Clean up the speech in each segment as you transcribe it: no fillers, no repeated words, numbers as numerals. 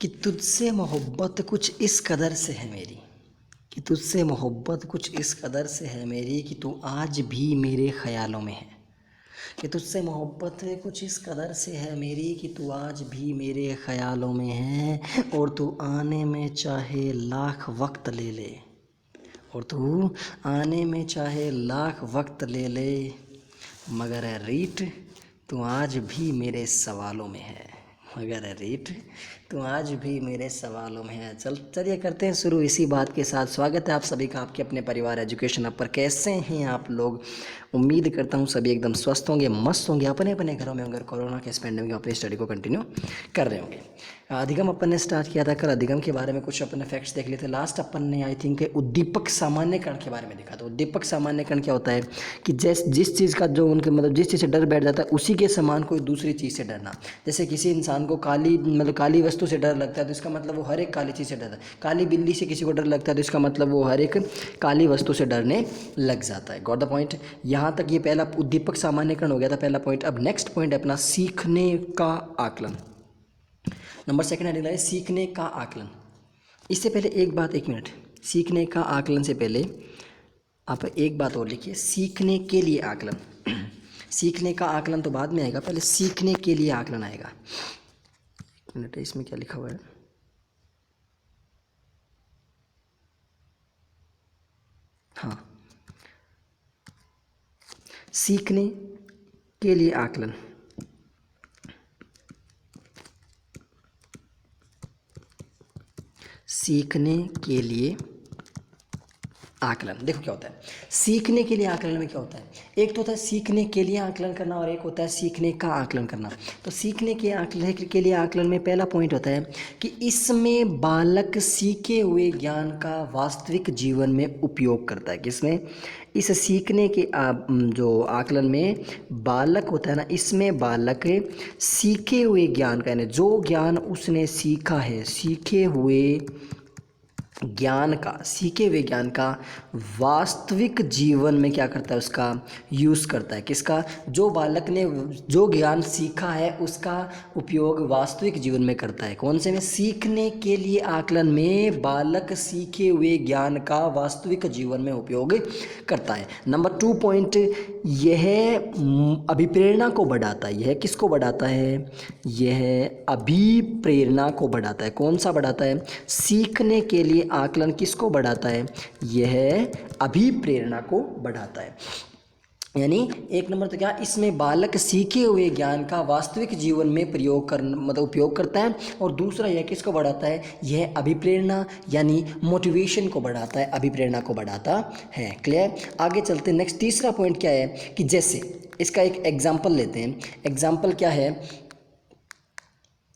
कि तुझसे मोहब्बत कुछ इस कदर से है मेरी, कि तुझसे मोहब्बत कुछ इस कदर से है मेरी कि तू आज भी मेरे ख़यालों में है। कि तुझसे मोहब्बत कुछ इस कदर से है मेरी कि तू आज भी मेरे ख़यालों में है, और तू आने में चाहे लाख वक्त ले ले, और तू आने में चाहे लाख वक्त ले ले, मगर ए रीट तू आज भी मेरे सवालों में है। मगर ए रीट तू आज भी मेरे सवालों में है। चलिए करते हैं शुरू इसी बात के साथ। स्वागत है आप सभी का आपके अपने परिवार एजुकेशन अप पर। कैसे हैं आप लोग? उम्मीद करता हूँ सभी एकदम स्वस्थ होंगे, मस्त होंगे, अपने अपने घरों में होंगे, कोरोना के इस पैंडेमिक में अपनी स्टडी को कंटिन्यू कर रहे होंगे। अधिगम अपन ने स्टार्ट किया था कल। अधिगम के बारे में कुछ अपन ने फैक्ट्स देख लिए थे। लास्ट अपन ने आई थिंक उद्दीपक सामान्यकरण के बारे में देखा था। उद्दीपक सामान्यकरण क्या होता है कि जिस चीज़ का जो उनके जिस चीज़ से डर बैठ जाता है उसी के समान कोई दूसरी चीज़ से डरना। जैसे किसी इंसान को काली वस्तु से डर लगता है तो इसका मतलब वो हर एक काली चीज़ से डरता है। काली बिल्ली से किसी को डर लगता है तो इसका मतलब वो हर एक काली वस्तु से डरने लग जाता है। Got the point? यहाँ तक ये पहला उद्दीपक सामान्यकरण हो गया था, पहला पॉइंट। अब नेक्स्ट पॉइंट है अपना सीखने का आकलन। नंबर सेकंड हेडिंग है सीखने का आकलन। इससे पहले एक मिनट, सीखने का आकलन से पहले आप एक बात और लिखिए, सीखने के लिए आकलन। सीखने का आकलन तो बाद में आएगा, पहले सीखने के लिए आकलन आएगा। एक मिनट, इसमें क्या लिखा हुआ है? हाँ, सीखने के लिए आकलन। सीखने के लिए आकलन। देखो क्या होता है सीखने के लिए आकलन में क्या होता है। एक तो होता है सीखने के लिए आकलन करना और एक होता है सीखने का आकलन करना। तो सीखने के लिए आकलन में पहला पॉइंट होता है कि इसमें बालक सीखे हुए ज्ञान का वास्तविक जीवन में उपयोग करता है। किसमें? इस सीखने के जो आकलन में बालक होता है ना, इसमें बालक सीखे हुए ज्ञान का, यानी जो ज्ञान उसने सीखा है, सीखे हुए ज्ञान का वास्तविक जीवन में क्या करता है, उसका यूज़ करता है। किसका? जो बालक ने जो ज्ञान सीखा है उसका उपयोग वास्तविक जीवन में करता है। कौन से में? सीखने के लिए आकलन में बालक सीखे हुए ज्ञान का वास्तविक जीवन में उपयोग करता है। नंबर 2 पॉइंट, यह अभिप्रेरणा को बढ़ाता है। यह किसको बढ़ाता है? यह अभिप्रेरणा को बढ़ाता है। कौन सा बढ़ाता है? सीखने के लिए आकलन किसको बढ़ाता है? यह अभिप्रेरणा को बढ़ाता है। यानी एक नंबर तो क्या, इसमें बालक सीखे हुए ज्ञान का वास्तविक जीवन में उपयोग करता है। और दूसरा यह किसको बढ़ाता है? यह अभिप्रेरणा यानी मोटिवेशन को बढ़ाता है, अभिप्रेरणा को बढ़ाता है। क्लियर? आगे चलते हैं। नेक्स्ट तीसरा पॉइंट क्या है कि जैसे इसका एक एग्जाम्पल लेते हैं। एग्जाम्पल क्या है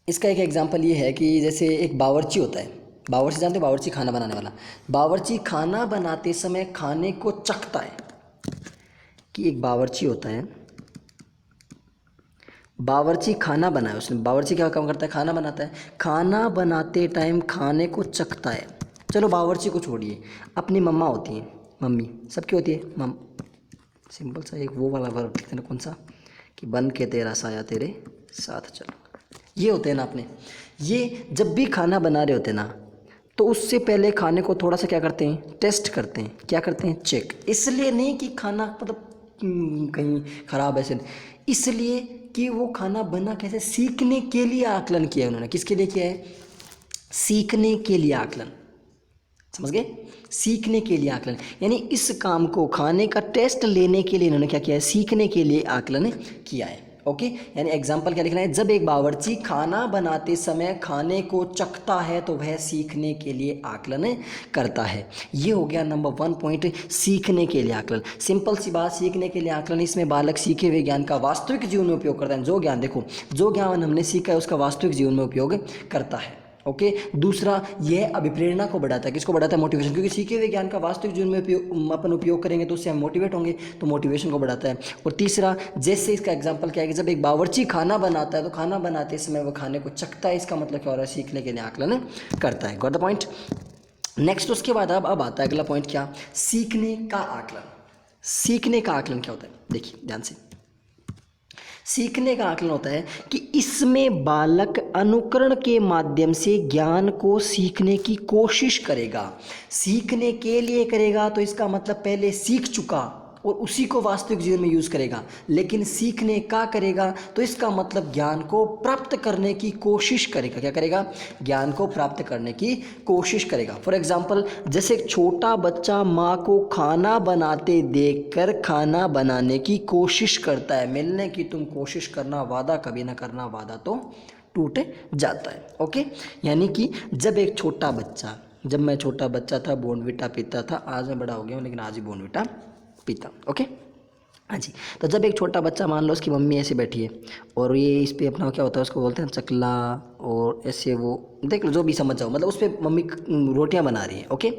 इसका? एक एग्जाम्पल ये है कि जैसे एक बावर्ची होता है। बावर्ची जानते हो? बावर्ची खाना बनाने वाला। बावर्ची खाना बनाते समय खाने को चखता है। कि एक बावर्ची होता है, बावर्ची खाना बनाया उसने। बावर्ची क्या काम करता है? खाना बनाता है। खाना बनाते टाइम खाने को चखता है। चलो बावर्ची को छोड़िए, अपनी मम्मा होती हैं, मम्मी सबकी होती है। मम सिंपल सा एक वो वाला वर्ब लिखते हैं, कौन सा? कि बन के तेरा साया तेरे साथ चलो। ये होते हैं ना अपने, ये जब भी खाना बना रहे होते हैं ना, तो उससे पहले खाने को थोड़ा सा क्या करते हैं? टेस्ट करते हैं। क्या करते हैं? चेक। इसलिए नहीं कि खाना कहीं ख़राब ऐसे, इसलिए कि वो खाना बना कैसे, सीखने के लिए आकलन किया है उन्होंने। किसके लिए किया है? सीखने के लिए आकलन। समझ गए? सीखने के लिए आकलन यानी इस काम को, खाने का टेस्ट लेने के लिए इन्होंने क्या किया है? सीखने के लिए आकलन किया है। ओके, यानी एग्जाम्पल क्या लिखना है? जब एक बावर्ची खाना बनाते समय खाने को चखता है तो वह सीखने के लिए आकलन करता है। ये हो गया नंबर 1 पॉइंट, सीखने के लिए आकलन। सिंपल सी बात, सीखने के लिए आकलन, इसमें बालक सीखे हुए ज्ञान का वास्तविक जीवन में उपयोग करता है। जो ज्ञान, देखो, जो ज्ञान हमने सीखा है उसका वास्तविक जीवन में उपयोग करता है। ओके, दूसरा यह अभिप्रेरणा को बढ़ाता है। किसको बढ़ाता है? मोटिवेशन। क्योंकि सीखे हुए ज्ञान का वास्तविक जीवन में अपन उपयोग करेंगे तो उससे हम मोटिवेट होंगे, तो मोटिवेशन को बढ़ाता है। और तीसरा, जैसे इसका एग्जांपल क्या है कि जब एक बावर्ची खाना बनाता है तो खाना बनाते समय वो खाने को चखता है। इसका मतलब क्या हो रहा है? सीखने के लिए आकलन करता है। Got the point? नेक्स्ट उसके बाद अब आता है अगला पॉइंट, क्या? सीखने का आकलन। सीखने का आकलन क्या होता है? देखिए ध्यान से, सीखने का आकलन होता है कि इसमें बालक अनुकरण के माध्यम से ज्ञान को सीखने की कोशिश करेगा। सीखने के लिए करेगा तो इसका मतलब पहले सीख चुका और उसी को वास्तविक जीवन में यूज़ करेगा, लेकिन सीखने का करेगा तो इसका मतलब ज्ञान को प्राप्त करने की कोशिश करेगा। क्या करेगा? ज्ञान को प्राप्त करने की कोशिश करेगा। फॉर एग्जाम्पल, जैसे एक छोटा बच्चा माँ को खाना बनाते देखकर खाना बनाने की कोशिश करता है। मिलने की तुम कोशिश करना, वादा कभी ना करना, वादा तो टूट जाता है। ओके, यानी कि जब मैं छोटा बच्चा था बॉर्नविटा पीता था, आज मैं बड़ा हो गया हूँ लेकिन आज ही बॉर्नविटा पीता। ओके, हाँ जी। तो जब एक छोटा बच्चा, मान लो उसकी मम्मी ऐसे बैठी है और ये इस पे अपना क्या होता है, उसको बोलते हैं चकला, और ऐसे वो देख लो जो भी समझ जाओ, मतलब उस पर मम्मी रोटियां बना रही है। ओके,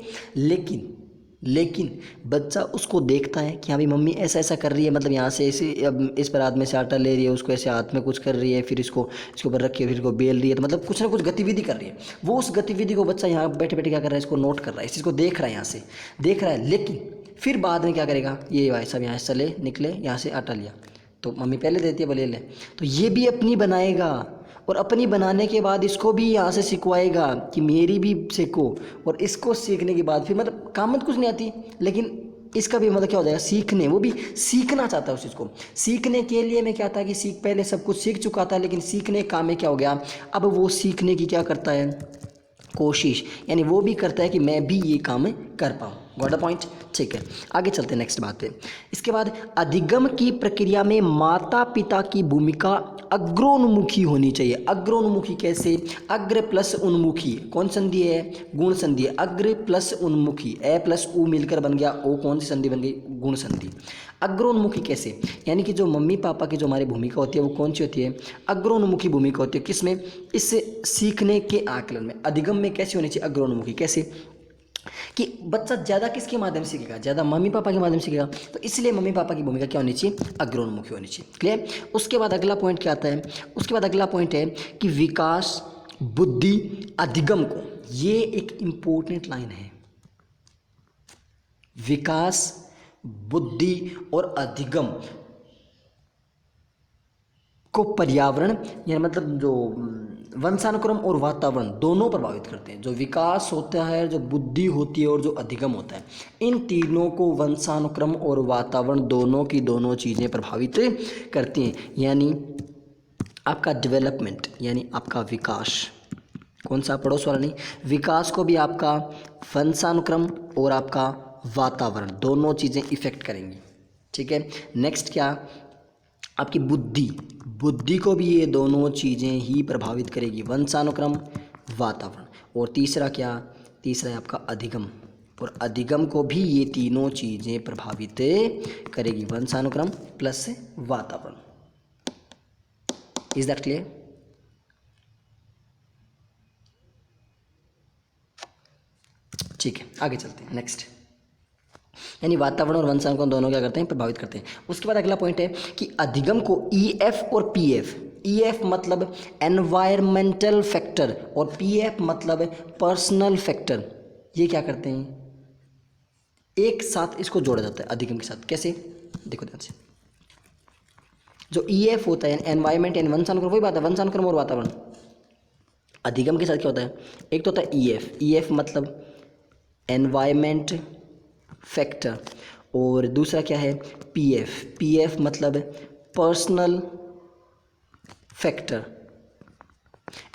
लेकिन बच्चा उसको देखता है कि हाँ भाई मम्मी ऐसा ऐसा कर रही है, मतलब यहाँ से ऐसे अब इस पर हाथ में से आटा ले रही है, उसको ऐसे हाथ में कुछ कर रही है, फिर इसको इसके ऊपर रख के फिर इसको बेल रही है, तो मतलब कुछ ना कुछ गतिविधि कर रही है। वो उस गतिविधि को बच्चा यहाँ बैठे बैठे क्या कर रहा है, इसको नोट कर रहा है, इस चीज़ को देख रहा है, यहाँ से देख रहा है। लेकिन फिर बाद में क्या करेगा, ये भाई सब यहाँ से चले निकले, यहाँ से आटा लिया तो मम्मी पहले देती है, बोले ले, तो ये भी अपनी बनाएगा और अपनी बनाने के बाद इसको भी यहाँ से सिखवाएगा कि मेरी भी सीखो, और इसको सीखने के बाद फिर मतलब काम में कुछ नहीं आती, लेकिन इसका भी मतलब क्या हो जाएगा, सीखने, वो भी सीखना चाहता है उस चीज़ को। सीखने के लिए मैं क्या था कि पहले सब कुछ सीख चुका था, लेकिन सीखने काम में क्या हो गया, अब वो सीखने की क्या करता है, कोशिश, यानी वो भी करता है कि मैं भी ये काम कर पाऊँ। Got a point? ठीक है, आगे चलते हैं नेक्स्ट बात पे। इसके बाद अधिगम की प्रक्रिया में माता पिता की भूमिका अग्रोन्मुखी होनी चाहिए। अग्रोन्मुखी कैसे? अग्र प्लस उन्मुखी, कौन संधि है? गुण संधि है। अग्र प्लस उन्मुखी, ए प्लस उ मिलकर बन गया ओ, कौन सी संधि बन गई? गुण संधि। अग्रोन्मुखी कैसे? यानी कि जो मम्मी पापा की जो हमारी भूमिका होती है वो कौन सी होती है? अग्रोन्मुखी भूमिका होती है। किसमें? इस सीखने के आकलन में। अधिगम में कैसी होनी चाहिए? अग्रोन्मुखी। कैसे? कि बच्चा ज़्यादा किसके माध्यम से सीखेगा? ज़्यादा मम्मी पापा के माध्यम से सीखेगा, तो इसलिए मम्मी पापा की भूमिका क्या होनी चाहिए? अग्रोन्मुखी होनी चाहिए। क्लियर? उसके बाद अगला पॉइंट क्या आता है? उसके बाद अगला पॉइंट है कि विकास बुद्धि अधिगम को, ये एक इंपॉर्टेंट लाइन है। विकास बुद्धि और अधिगम को पर्यावरण, यानी मतलब जो वंशानुक्रम और वातावरण दोनों प्रभावित करते हैं। जो विकास होता है, जो बुद्धि होती है और जो अधिगम होता है, इन तीनों को वंशानुक्रम और वातावरण दोनों की दोनों चीज़ें प्रभावित करती हैं। यानी आपका डेवलपमेंट, यानी आपका विकास, कौन सा? पड़ोस वाला नहीं, विकास को भी आपका वंशानुक्रम और आपका वातावरण दोनों चीज़ें इफेक्ट करेंगी। ठीक है, नेक्स्ट क्या? आपकी बुद्धि को भी ये दोनों चीज़ें ही प्रभावित करेगी, वंशानुक्रम, वातावरण। और तीसरा क्या? तीसरा है आपका अधिगम, और अधिगम को भी ये तीनों चीज़ें प्रभावित करेगी, वंशानुक्रम प्लस वातावरण। Is that clear? ठीक है, आगे चलते हैं नेक्स्ट। यानी वातावरण और वंशानुक्रम दोनों क्या करते हैं? प्रभावित करते हैं। उसके बाद अगला पॉइंट है कि अधिगम को ईएफ और पीएफ, ईएफ मतलब एनवायरमेंटल फैक्टर और पीएफ मतलब पर्सनल फैक्टर, ये क्या करते हैं? एक साथ इसको जोड़ा जाता है अधिगम के साथ। कैसे? देखो ध्यान से। जो ईएफ होता है एनवायरमेंट एंड वंशानुक्रम, वही बात है, वंशानुक्रम और वातावरण। अधिगम के साथ क्या होता है? एक तो होता है ईएफ, ईएफ मतलब एनवायरमेंट फैक्टर, और दूसरा क्या है? पीएफ, पीएफ मतलब पर्सनल फैक्टर।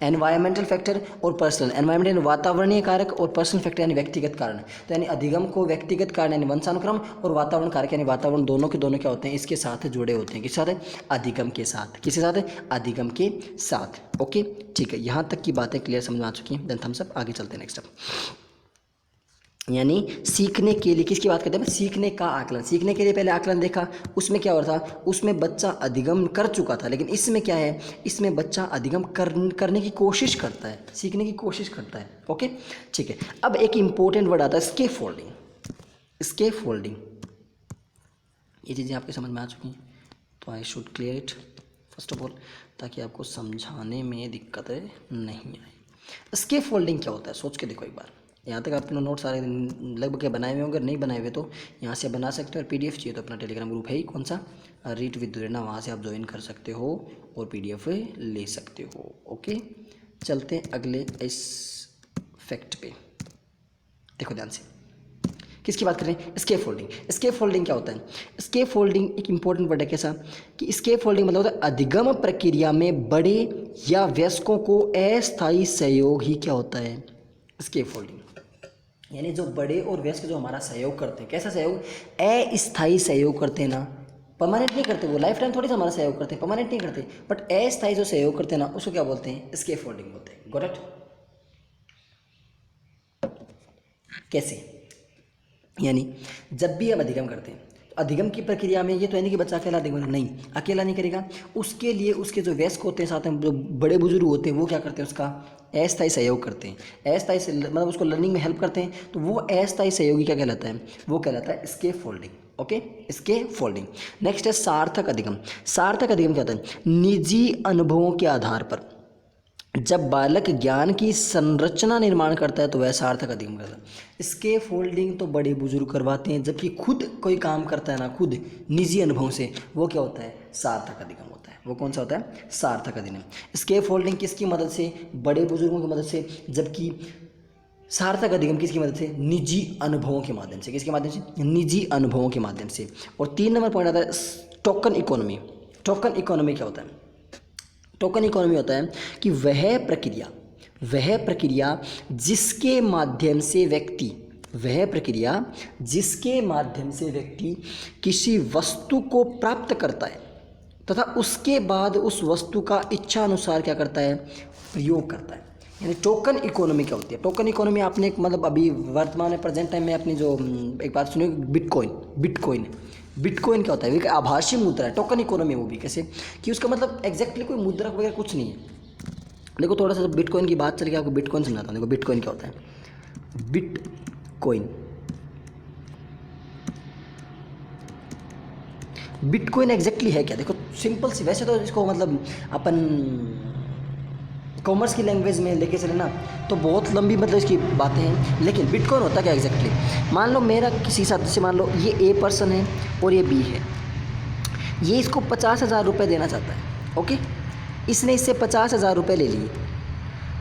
एनवायरमेंटल फैक्टर और पर्सनल, एनवायरमेंट यानी वातावरणीय कारक और पर्सनल फैक्टर यानी व्यक्तिगत कारण। तो यानी अधिगम को व्यक्तिगत कारण यानी वंशानुक्रम और वातावरण कारक यानी वातावरण दोनों के दोनों क्या होते हैं? इसके साथ जुड़े होते हैं। किसके साथ? अधिगम के साथ। किसके साथ? अधिगम के साथ। ओके, ठीक है, यहाँ तक की बातें क्लियर समझ में आ चुकी हैं। देन थम्स अप, आगे चलते हैं नेक्स्ट। यानी सीखने के लिए किसकी बात करते हैं? सीखने का आकलन। सीखने के लिए पहले आकलन देखा, उसमें क्या हो रहा था? उसमें बच्चा अधिगम कर चुका था, लेकिन इसमें क्या है? इसमें बच्चा अधिगम करने की कोशिश करता है, सीखने की कोशिश करता है। ओके, ठीक है। अब एक इंपॉर्टेंट वर्ड आता है स्केप फोल्डिंग। स्केप फोल्डिंग, ये चीज़ें आपके समझ में आ चुकी हैं, तो I should clear it first of all, ताकि आपको समझाने में दिक्कत नहीं आए। स्केप फोल्डिंग क्या होता है? सोच के देखो एक बार। यहाँ तक अपने नोट सारे लगभग के बनाए हुए होंगे, नहीं बनाए हुए तो यहाँ से बना सकते हो। और पीडीएफ चाहिए तो अपना टेलीग्राम ग्रुप है ही, कौन सा, रीड विद दुरेना, वहाँ से आप ज्वाइन कर सकते हो और पीडीएफ ले सकते हो। ओके, चलते हैं अगले इस फैक्ट पे। देखो ध्यान से, किसकी बात कर रहे हैं, स्केप फोल्डिंग। स्केप फोल्डिंग क्या होता है? स्केप फोल्डिंग एक इंपॉर्टेंट वर्ड है। कैसा कि स्केप फोल्डिंग मतलब होता है अधिगम प्रक्रिया में बड़े या वयस्कों को अस्थायी सहयोग ही क्या होता है, स्केप फोल्डिंग। यानी जो बड़े और वयस्क जो हमारा सहयोग करते हैं, कैसा सहयोग, अस्थायी सहयोग करते हैं ना, परमानेंट नहीं करते, वो लाइफ टाइम थोड़ी सा हमारा सहयोग करते हैं, परमानेंट नहीं करते, बट अस्थायी जो सहयोग करते हैं ना, उसको क्या बोलते हैं, स्केप फोल्डिंग बोलते हैं। Got it? कैसे, यानी जब भी हम अधिगम करते हैं तो अधिगम की प्रक्रिया में ये तो है नहीं कि बच्चा अकेला अधिगम, नहीं, अकेला नहीं करेगा, उसके लिए उसके जो वयस्क होते हैं, साथ में जो बड़े बुजुर्ग होते हैं, वो क्या करते हैं, उसका अस्थायी सहयोग करते हैं। अस्थायी से मतलब उसको लर्निंग में हेल्प करते हैं, तो वो अस्थायी सहयोगी क्या कहलाता है, वो कहलाता है scaffolding. Okay, scaffolding. Next है सार्थक अधिगम। सार्थक अधिगम क्या होता है, निजी अनुभवों के आधार पर जब बालक ज्ञान की संरचना निर्माण करता है तो वह सार्थक अधिगम करता है। स्केप फोल्डिंग तो बड़े बुजुर्ग करवाते हैं, जबकि खुद कोई काम करता है ना, खुद निजी अनुभव से, वो क्या होता है, सार्थक अधिगम होता है। वो कौन सा होता है, सार्थक अधिगम। स्केप फोल्डिंग किसकी मदद से, बड़े बुजुर्गों की मदद से, जबकि सार्थक अधिगम किसकी मदद से, निजी अनुभवों के माध्यम से। किसके माध्यम से, निजी अनुभवों के माध्यम से। और 3 नंबर पॉइंट आता है टोकन इकोनॉमी। टोकन इकोनॉमी क्या होता है, टोकन इकोनॉमी होता है कि वह प्रक्रिया जिसके माध्यम से व्यक्ति किसी वस्तु को प्राप्त करता है तथा उसके बाद उस वस्तु का इच्छा अनुसार क्या करता है, प्रयोग करता है। यानी टोकन इकोनॉमी क्या होती है, टोकन इकोनॉमी आपने एक मतलब अभी वर्तमान में प्रेजेंट टाइम में अपनी जो एक बात सुनी, बिटकॉइन क्या होता है, एक आभासी मुद्रा है, टोकन इकोनॉमी। वो भी कैसे कि उसका मतलब एग्जैक्टली कोई मुद्रा वगैरह कुछ नहीं है। देखो थोड़ा सा बिटकॉइन की बात चल के आपको बिटकॉइन समझाता हूँ। देखो बिटकॉइन क्या होता है, बिटकॉइन एग्जैक्टली है क्या, देखो सिंपल सी, वैसे तो इसको मतलब अपन कॉमर्स की लैंग्वेज में लेके चले ना तो बहुत लंबी मतलब इसकी बातें हैं, लेकिन बिटकॉइन होता क्या एग्जैक्टली। मान लो मेरा किसी साथ से, मान लो ये ए पर्सन है और ये बी है, ये इसको 50,000 रुपये देना चाहता है। ओके, इसने इससे 50,000 रुपये ले लिए,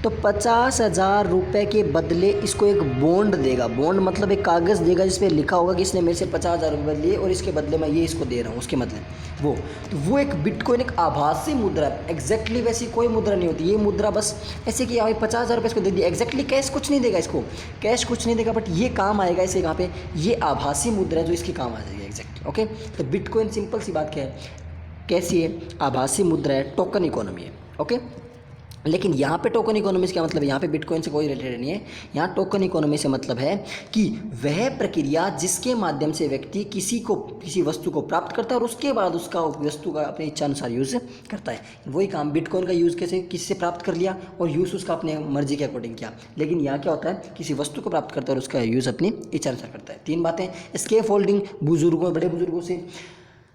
तो 50,000 रुपये के बदले इसको एक बॉन्ड देगा। बॉन्ड मतलब एक कागज़ देगा जिसपे लिखा होगा कि इसने मेरे से 50,000 रुपये लिए और इसके बदले मैं ये इसको दे रहा हूँ, उसके मतलब वो, तो वो एक बिटकॉइन एक आभासी मुद्रा है। एग्जैक्टली वैसी कोई मुद्रा नहीं होती ये मुद्रा, बस ऐसे कि 50,000 रुपये इसको दे दिया, एग्जैक्टली कैश कुछ नहीं देगा, इसको कैश कुछ नहीं देगा, बट ये काम आएगा इसे कहाँ पे, ये आभासी मुद्रा है जो इसके काम आ जाएगी एग्जैक्टली। ओके, तो बिटकॉइन सिंपल सी बात क्या है, कैसी है, आभासी मुद्रा है, टोकन इकोनॉमी है। ओके, लेकिन यहाँ पे टोकन इकोनॉमी से क्या मतलब है, यहाँ पे बिटकॉइन से कोई रिलेटेड नहीं है। यहाँ टोकन इकोनॉमी से मतलब है कि वह प्रक्रिया जिसके माध्यम से व्यक्ति किसी वस्तु को प्राप्त करता है और उसके बाद उसका वस्तु का अपने इच्छा अनुसार यूज़ करता है। वही काम बिटकॉइन का यूज़ कैसे, किसी से प्राप्त कर लिया और यूज़ उसका अपने मर्जी के अकॉर्डिंग किया। लेकिन यहाँ क्या होता है, किसी वस्तु को प्राप्त करता है और उसका यूज़ अपनी इच्छा अनुसार करता है। 3 बातें, स्केप फोल्डिंग बुजुर्गों, बड़े बुजुर्गों से,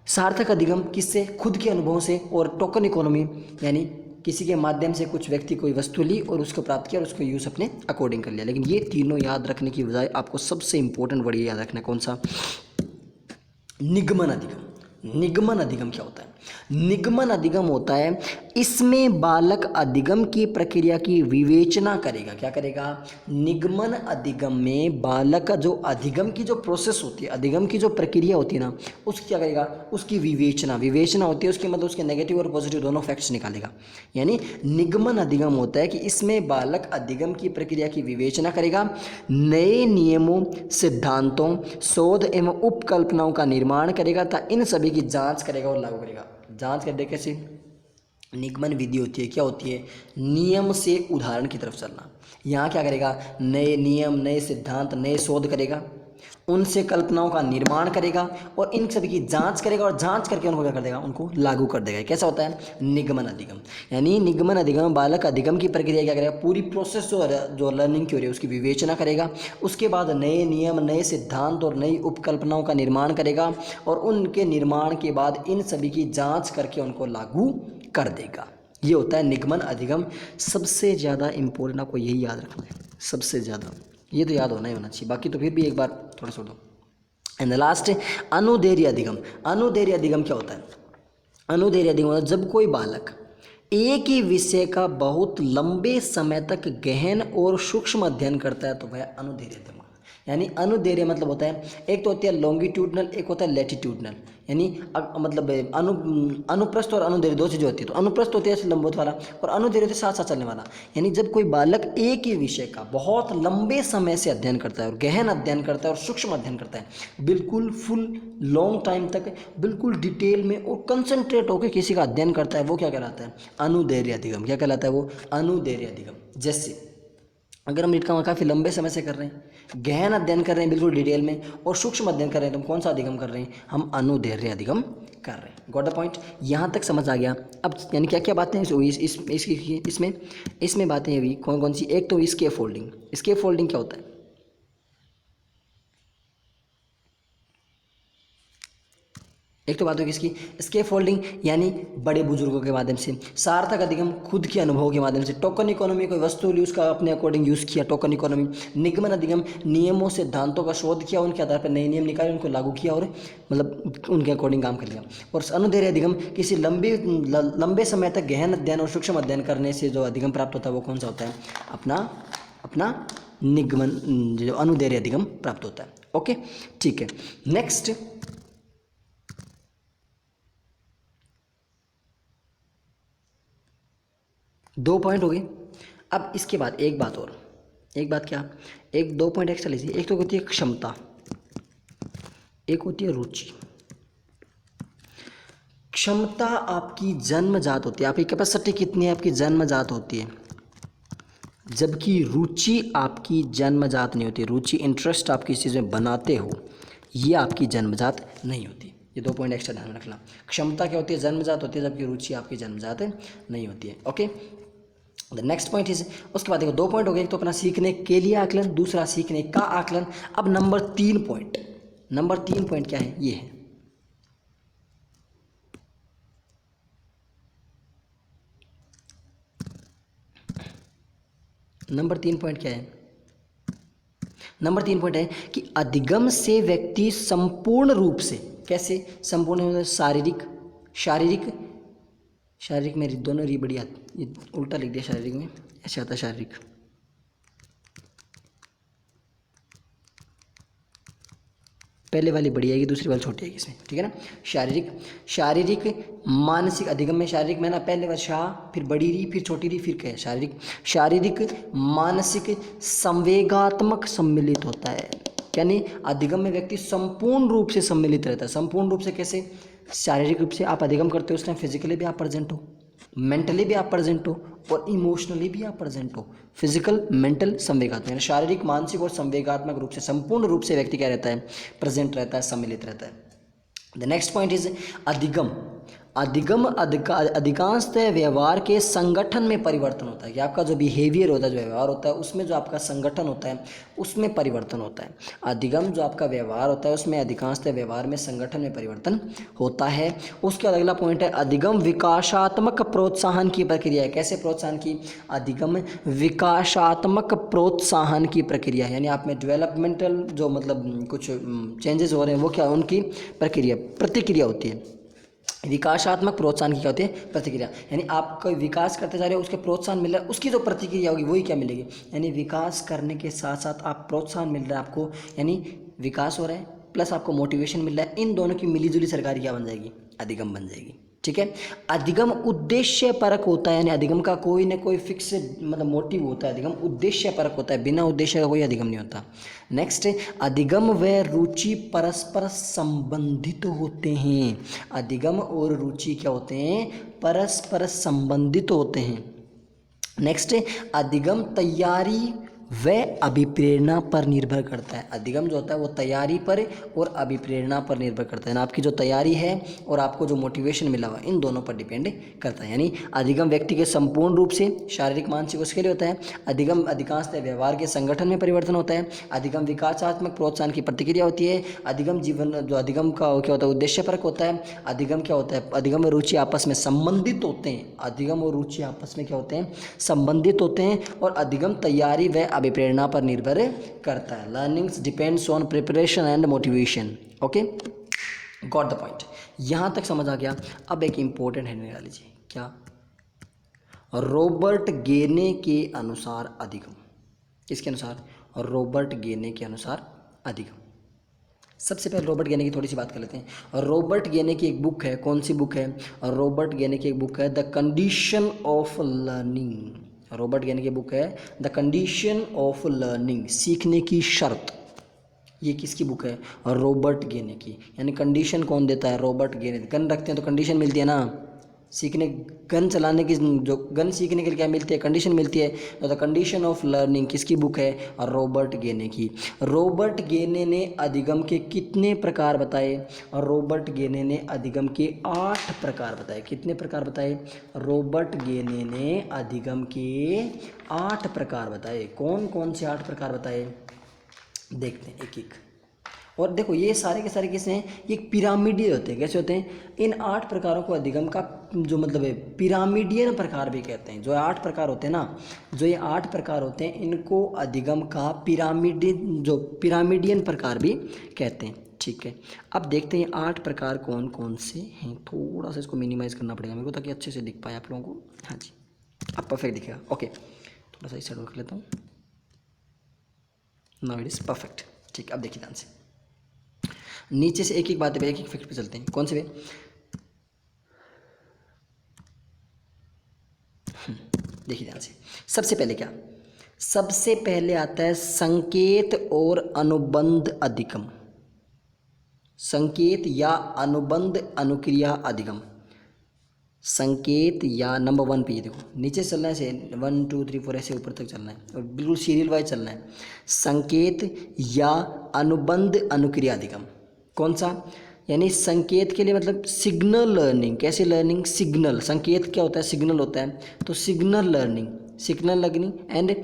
सार्थक अधिगम किससे, खुद के अनुभवों से, और टोकन इकोनॉमी यानी किसी के माध्यम से कुछ व्यक्ति कोई वस्तु ली और उसको प्राप्त किया और उसको यूज़ अपने अकॉर्डिंग कर लिया। लेकिन ये तीनों याद रखने की बजाय आपको सबसे इंपॉर्टेंट वर्ड याद रखना है, कौन सा, निगमन अधिगम। निगमन अधिगम क्या होता है, निगमन अधिगम होता है इसमें बालक अधिगम की प्रक्रिया की विवेचना करेगा। क्या करेगा, निगमन अधिगम में बालक का जो अधिगम की जो प्रोसेस होती है, अधिगम की जो प्रक्रिया होती है ना, उसकी क्या करेगा, उसकी विवेचना होती है, उसके मतलब उसके नेगेटिव और पॉजिटिव दोनों फैक्ट्स निकालेगा। यानी निगमन अधिगम होता है कि इसमें बालक अधिगम की प्रक्रिया की विवेचना करेगा, नए नियमों, सिद्धांतों, शोध एवं उपकल्पनाओं का निर्माण करेगा तथा इन सभी की जांच करेगा और लागू करेगा। जांच कर दे कैसे, निगमन विधि होती है, क्या होती है, नियम से उदाहरण की तरफ चलना। यहाँ क्या करेगा, नए नियम, नए सिद्धांत, नए शोध करेगा, उनसे कल्पनाओं का निर्माण करेगा और इन सभी की जांच करेगा और जांच करके उनको क्या कर देगा, उनको लागू कर देगा। कैसा होता है, निगमन अधिगम। यानी निगमन अधिगम बालक अधिगम की प्रक्रिया क्या करेगा, पूरी प्रोसेस जो लर्निंग की हो रही है उसकी विवेचना करेगा, उसके बाद नए नियम, नए सिद्धांत और नई उपकल्पनाओं का निर्माण करेगा और उनके निर्माण के बाद इन सभी की जाँच करके उनको लागू कर देगा। ये होता है निगमन अधिगम। सबसे ज़्यादा इम्पोर्टेंट आपको यही याद रखना है, सबसे ज़्यादा ये तो याद होना ही होना चाहिए, बाकी तो फिर भी एक बार थोड़ा छोड़ दो। एंड द लास्ट, अनुदैर्य अधिगम। अनुदैर्य अधिगम क्या होता है? अनुदैर्य अधिगम मतलब जब कोई बालक एक ही विषय का बहुत लंबे समय तक गहन और सूक्ष्म अध्ययन करता है तो वह अनुदैर्य अधिगम। यानी अनुदैर्य मतलब होता है, एक तो होती है लॉन्गिट्यूडनल, एक होता है लैटिट्यूडनल। यानी मतलब अनुप्रस्थ और अनुदैर्य दो चीज़ें होती है। तो अनुप्रस्थ होती है लंबवत वाला, और अनुदैर्य होती है साथ साथ चलने वाला। यानी जब कोई बालक एक ही विषय का बहुत लंबे समय से अध्ययन करता है और गहन अध्ययन करता है और सूक्ष्म अध्ययन करता है, बिल्कुल फुल लॉन्ग टाइम तक बिल्कुल डिटेल में और कंसंट्रेट होकर किसी का अध्ययन करता है, वो क्या कहलाता है? अनुदैर्य अधिगम। क्या कहलाता है वो? अनुदैर्य अधिगम। जैसे अगर हम नीट का काफ़ी लंबे समय से कर रहे हैं, गहन अध्ययन कर रहे हैं बिल्कुल डिटेल में, और सूक्ष्म अध्ययन कर रहे हैं, तो हम कौन सा अधिगम कर रहे हैं? हम अनुदैर्य अधिगम कर रहे हैं। Got the point? यहाँ तक समझ आ गया। अब यानी क्या क्या बातें इसमें बातें हुई कौन कौन सी? एक तो स्केप फोल्डिंग। स्केप फोल्डिंग क्या होता है? एक तो बात होगी इसकी स्केप फोल्डिंग, यानी बड़े बुजुर्गों के माध्यम से। सार्थक अधिगम, खुद के अनुभव के माध्यम से। टोकन इकोनॉमी, कोई वस्तु ली उसका अपने अकॉर्डिंग यूज़ किया, टोकन इकोनॉमी। निगमन अधिगम, नियमों सिद्धांतों का शोध किया, उनके आधार पर नए नियम निकाले, उनको लागू किया और मतलब उनके अकॉर्डिंग काम कर लिया। और अनुदैर्य अधिगम, किसी लंबे समय तक गहन अध्ययन और सूक्ष्म अध्ययन करने से जो अधिगम प्राप्त होता है वो कौन सा होता है? अपना निगमन, जो अनुदैर्य अधिगम प्राप्त होता है। ओके, ठीक है। नेक्स्ट, दो पॉइंट हो गए। अब इसके बाद एक बात और, एक बात क्या? एक दो पॉइंट एक्स्ट्रा लीजिए। एक तो होती है क्षमता, एक होती है रुचि। क्षमता आपकी जन्मजात होती है, आपकी कैपेसिटी कितनी है आपकी जन्मजात होती है, जबकि रुचि आपकी जन्मजात नहीं होती। रुचि, इंटरेस्ट आप किसी चीज़ में बनाते हो, ये आपकी जन्मजात नहीं होती। ये दो पॉइंट एक्स्ट्रा ध्यान में रखना। क्षमता क्या होती है? जन्मजात होती है, जबकि रुचि आपकी जन्मजात नहीं होती है। Okay, the next point is, उसके बाद देखो दो पॉइंट हो गए, एक तो अपना सीखने के लिए आकलन, दूसरा सीखने का आकलन। अब नंबर 3 पॉइंट, नंबर 3 पॉइंट क्या है? ये है नंबर 3 पॉइंट क्या है? नंबर 3 पॉइंट है कि अधिगम से व्यक्ति संपूर्ण रूप से, कैसे संपूर्ण? शारीरिक, शारीरिक, शारीरिक में दोनों री बढ़िया, ये उल्टा लिख दिया शारीरिक में, ऐसे आता है शारीरिक। पहले वाली बड़ी आएगी, दूसरी वाली छोटी आएगी इसमें, ठीक है ना? शारीरिक, शारीरिक, मानसिक। अधिगम में शारीरिक में ना पहले बार शाह, फिर बड़ी री, फिर छोटी री, फिर क्या है? शारीरिक। शारीरिक, मानसिक, संवेगात्मक सम्मिलित होता है। यानी अधिगम में व्यक्ति संपूर्ण रूप से सम्मिलित रहता है। संपूर्ण रूप से कैसे? शारीरिक रूप से आप अधिगम करते हो उस टाइम फिजिकली भी आप प्रेजेंट हो, मेंटली भी आप प्रेजेंट हो, और इमोशनली भी आप प्रेजेंट हो। फिजिकल, मेंटल, संवेगात्मक, यानी शारीरिक, मानसिक और संवेगात्मक रूप से संपूर्ण रूप से व्यक्ति क्या रहता है? प्रेजेंट रहता है, सम्मिलित रहता है। द नेक्स्ट पॉइंट इज अधिगम। अधिगम अधिकांशतः व्यवहार के संगठन में परिवर्तन होता है, कि आपका जो बिहेवियर होता है, जो व्यवहार होता है, उसमें जो आपका संगठन होता है उसमें परिवर्तन होता है। अधिगम जो आपका व्यवहार होता है उसमें अधिकांशतः व्यवहार में संगठन में परिवर्तन होता है। उसके बाद अगला पॉइंट है अधिगम विकासात्मक प्रोत्साहन की प्रक्रिया है। कैसे प्रोत्साहन की? अधिगम विकासात्मक प्रोत्साहन की प्रक्रिया, यानी आप में डेवलपमेंटल जो मतलब कुछ चेंजेस हो रहे हैं वो क्या, उनकी प्रक्रिया, प्रतिक्रिया होती है। विकासात्मक प्रोत्साहन की क्या होती है? प्रतिक्रिया। यानी आप कोई विकास करते जा रहे हो, उसके प्रोत्साहन मिल रहा है, उसकी जो प्रतिक्रिया होगी वही क्या मिलेगी? यानी विकास करने के साथ साथ आप प्रोत्साहन मिल रहा है आपको, यानी विकास हो रहा है प्लस आपको मोटिवेशन मिल रहा है, इन दोनों की मिलीजुली सरकार क्या बन जाएगी? अधिगम बन जाएगी। ठीक है। अधिगम उद्देश्य परक होता है, यानी अधिगम का कोई ना कोई फिक्स मतलब मोटिव होता है। अधिगम उद्देश्य परक होता है, बिना उद्देश्य का कोई अधिगम नहीं होता। नेक्स्ट, अधिगम व रुचि परस्पर संबंधित होते हैं। अधिगम और रुचि क्या होते हैं? परस्पर संबंधित होते हैं। नेक्स्ट, अधिगम तैयारी व अभिप्रेरणा पर निर्भर करता है। अधिगम जो होता है वो तैयारी पर और अभिप्रेरणा पर निर्भर करता है ना, आपकी जो तैयारी है और आपको जो मोटिवेशन मिला हुआ इन दोनों पर डिपेंड करता है। यानी अधिगम व्यक्ति के संपूर्ण रूप से शारीरिक मानसिक उसके लिए होता है। अधिगम अधिकांशतः व्यवहार के संगठन में परिवर्तन होता है। अधिगम विकासात्मक प्रोत्साहन की प्रतिक्रिया होती है। अधिगम जीवन जो अधिगम का क्या होता है? उद्देश्य परक होता है। अधिगम क्या होता है? अधिगम और रुचि आपस में संबंधित होते हैं। अधिगम और रुचि आपस में क्या होते हैं? संबंधित होते हैं। और अधिगम तैयारी व अभिप्रेरणा पर निर्भर करता है। Learnings depends on preparation and motivation. Okay, got the point. यहाँ तक समझ आ गया। अब एक इम्पोर्टेंट है निकाल लीजिए, क्या? रॉबर्ट गेने के अनुसार अधिगम। किसके अनुसार? रॉबर्ट गेने के अनुसार अधिगम। सबसे पहले रॉबर्ट गेने की थोड़ी सी बात कर लेते हैं। और रॉबर्ट गेने की एक बुक है, कौन सी बुक है? और रॉबर्ट गेने की एक बुक है the condition of learning. Robert गेने की बुक है द कंडीशन ऑफ लर्निंग, सीखने की शर्त। ये किसकी बुक है? और रॉबर्ट गेने की। यानी कंडीशन कौन देता है? रॉबर्ट गेने। गन रखते हैं तो कंडीशन मिलती है ना, सीखने, गन चलाने की, जो गन सीखने के लिए क्या मिलती है? कंडीशन मिलती है। तो द कंडीशन ऑफ लर्निंग किसकी बुक है? और रॉबर्ट गेने की। रॉबर्ट गेने ने अधिगम के कितने प्रकार बताए? और रॉबर्ट गेने ने अधिगम के 8 प्रकार बताए। कितने प्रकार बताए? रॉबर्ट गेने ने अधिगम के 8 प्रकार बताए। कौन कौन से 8 प्रकार बताए? देखते हैं एक एक। और देखो ये सारे के सारे कैसे हैं? ये पिरामिडियल होते हैं। कैसे होते हैं? इन 8 प्रकारों को अधिगम का जो मतलब है पिरामिडियन प्रकार भी कहते हैं। जो 8 प्रकार होते हैं ना, जो ये 8 प्रकार होते हैं, इनको अधिगम का पिरामिडियन प्रकार भी कहते हैं। ठीक है, अब देखते हैं 8 प्रकार कौन कौन से हैं। थोड़ा सा इसको मिनिमाइज़ करना पड़ेगा मेरे को ताकि अच्छे से दिख पाए आप लोगों को। हाँ जी, अब परफेक्ट दिखेगा। ओके, थोड़ा सा इस साइड कर लेता हूँ। Now it is perfect. ठीक, अब देखिए ध्यान से, नीचे से एक एक बात पे, एक एक फैक्ट पे चलते हैं। कौन से पे? देखिए ध्यान से। सबसे पहले क्या? सबसे पहले आता है संकेत और अनुबंध अधिगम। संकेत या अनुबंध अनुक्रिया अधिगम। संकेत या नंबर 1 पे, ये देखो नीचे चलना है, से 1 2 3 4 ऐसे ऊपर तक चलना है और बिल्कुल सीरियल वाइज चलना है। संकेत या अनुबंध अनुक्रिया अधिगम। कौन सा? यानी संकेत के लिए मतलब सिग्नल लर्निंग। कैसे लर्निंग? सिग्नल। संकेत क्या होता है? सिग्नल होता है। तो signal learning, signal learning and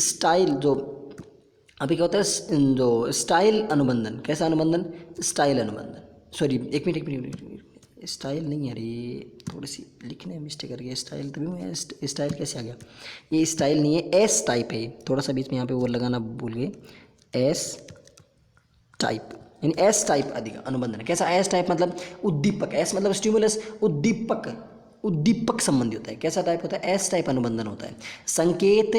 style, जो अभी क्या होता है, जो स्टाइल अनुबंधन। कैसा अनुबंधन? स्टाइल अनुबंधन। सॉरी, एक मिनट, स्टाइल नहीं है अरे, थोड़ी सी लिखने में मिस्टेक कर गया। स्टाइल तभी मैं स्टाइल कैसे आ गया? ये स्टाइल नहीं है, एस टाइप है। थोड़ा सा बीच में यहाँ पे वो लगाना भूल गए। एस टाइप, यानी एस टाइप अधिगम अनुबंधन। कैसा एस टाइप? मतलब उद्दीपक। एस मतलब स्टिमुलस, उद्दीपक, उद्दीपक संबंधी होता है। कैसा टाइप होता है? एस टाइप अनुबंधन होता है। संकेत